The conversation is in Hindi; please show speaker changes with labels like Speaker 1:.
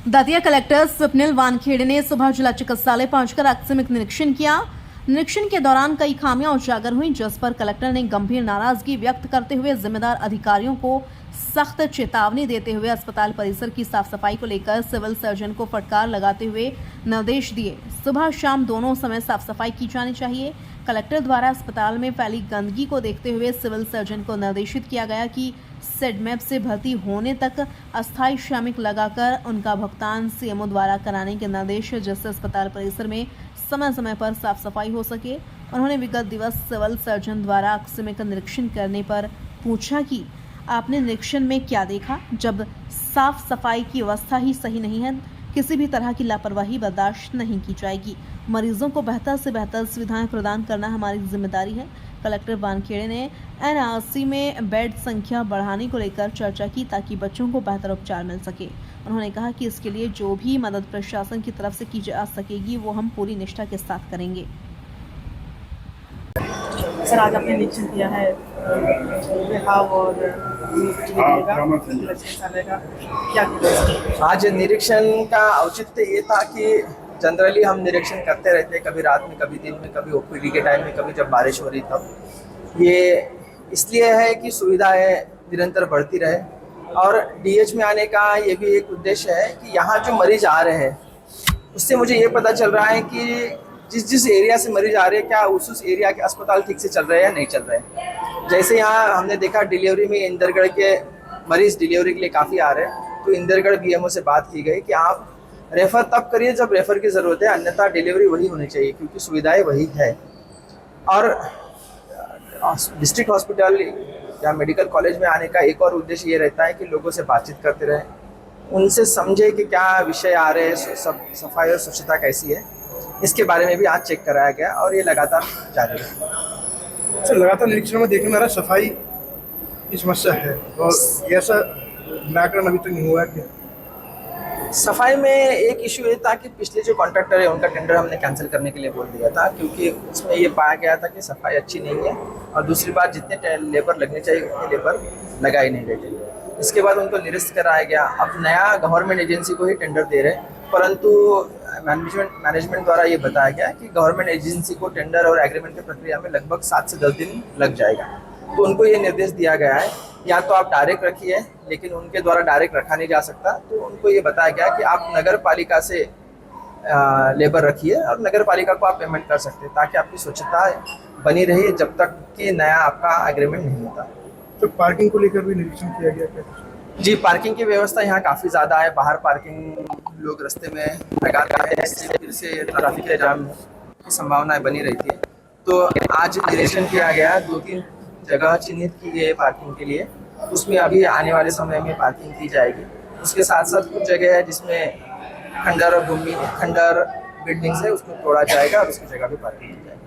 Speaker 1: दतिया कलेक्टर स्वप्निल वानखेड़े ने सुबह जिला चिकित्सालय पहुंचकर आकस्मिक निरीक्षण किया। निरीक्षण के दौरान कई खामियां उजागर हुई, जिस पर कलेक्टर ने गंभीर नाराजगी व्यक्त करते हुए जिम्मेदार अधिकारियों को सख्त चेतावनी देते हुए अस्पताल परिसर की साफ सफाई को लेकर सिविल सर्जन को फटकार लगाते हुए निर्देश दिए। सुबह शाम दोनों समय साफ सफाई की जानी चाहिए। कलेक्टर द्वारा अस्पताल में फैली गंदगी को देखते हुए सिविल सर्जन को निर्देशित किया गया कि सेडमेप से भर्ती होने तक अस्थायी श्रमिक लगाकर उनका भुगतान सीएमओ द्वारा कराने के निर्देश, जिससे अस्पताल परिसर में समय समय पर साफ सफाई हो सके। उन्होंने विगत दिवस सिविल सर्जन द्वारा आकस्मिक निरीक्षण करने पर पूछा कि आपने निरीक्षण में क्या देखा। जब साफ सफाई की व्यवस्था ही सही नहीं है, किसी भी तरह की लापरवाही बर्दाश्त नहीं की जाएगी। मरीजों को बेहतर से बेहतर सुविधाएं प्रदान करना हमारी जिम्मेदारी है। कलेक्टर वानखेड़े ने एनआरसी में बेड संख्या बढ़ाने को लेकर चर्चा की ताकि बच्चों को बेहतर उपचार मिल सके। उन्होंने कहा कि इसके लिए जो भी मदद प्रशासन की तरफ से की जा सकेगी वो हम पूरी निष्ठा के साथ करेंगे।
Speaker 2: सर, आज आपने निरीक्षण किया है और क्या
Speaker 3: आज निरीक्षण का औचित्य ये था कि जनरली हम निरीक्षण करते रहते हैं, कभी रात में, कभी दिन में, कभी ओपीडी के टाइम में, कभी जब बारिश हो रही तब। ये इसलिए है कि सुविधाएं निरंतर बढ़ती रहे और डीएच में आने का ये भी एक उद्देश्य है कि यहाँ जो मरीज आ रहे हैं उससे मुझे ये पता चल रहा है कि जिस एरिया से मरीज आ रहे हैं क्या उस एरिया के अस्पताल ठीक से चल रहे हैं या नहीं चल रहे हैं। जैसे यहाँ हमने देखा डिलीवरी में इंदरगढ़ के मरीज डिलीवरी के लिए काफ़ी आ रहे हैं, तो इंदरगढ़ बीएमओ से बात की गई कि आप रेफ़र तब करिए जब रेफ़र की ज़रूरत है, अन्यथा डिलीवरी वही होनी चाहिए क्योंकि सुविधाएं वही है। और डिस्ट्रिक्ट हॉस्पिटल या मेडिकल कॉलेज में आने का एक और उद्देश्य ये रहता है कि लोगों से बातचीत करते रहें, उनसे समझे कि क्या विषय आ रहे हैं, सफाई और स्वच्छता कैसी है, इसके बारे में भी आज चेक कराया गया और ये लगातार जारी है।
Speaker 4: सर, लगातार निरीक्षण में देखने में आ रहा सफाई की समस्या है और ऐसा निराकरण अभी तक नहीं हुआ है।
Speaker 3: सफाई में एक इशू ये था कि पिछले जो कॉन्ट्रैक्टर है उनका टेंडर हमने कैंसिल करने के लिए बोल दिया था क्योंकि उसमें ये पाया गया था कि सफाई अच्छी नहीं है और दूसरी बात जितने लेबर लगने चाहिए उतने लेबर लगा ही नहीं रहे थे। इसके बाद उनको निरस्त कराया गया। अब नया गवर्नमेंट एजेंसी को ही टेंडर दे रहे हैं, परंतु मैनेजमेंट द्वारा ये बताया गया कि गवर्नमेंट एजेंसी को टेंडर और एग्रीमेंट की प्रक्रिया में लगभग 7 से 10 दिन लग जाएगा। तो उनको ये निर्देश दिया गया है या तो आप डायरेक्ट रखिए, लेकिन उनके द्वारा डायरेक्ट रखा नहीं जा सकता, तो उनको ये बताया गया कि आप नगर पालिका से लेबर रखिए और नगर पालिका को आप पेमेंट कर सकते हैं ताकि आपकी स्वच्छता बनी रही जब तक कि नया आपका एग्रीमेंट नहीं होता।
Speaker 4: तो पार्किंग को लेकर भी निरीक्षण किया गया क्या?
Speaker 3: जी, पार्किंग की व्यवस्था यहाँ काफ़ी ज़्यादा है। बाहर पार्किंग लोग रास्ते में लगाते हैं, फिर से ट्रैफिक के जाम की संभावनाएं बनी रहती है। तो आज निरीक्षण किया गया, 2-3 जगह चिन्हित की गई है पार्किंग के लिए, उसमें अभी आने वाले समय में पार्किंग की जाएगी। उसके साथ साथ कुछ जगह है जिसमें खंडर बिल्डिंग्स है, उसको तोड़ा जाएगा और उसकी जगह भी पार्किंग की जाएगी।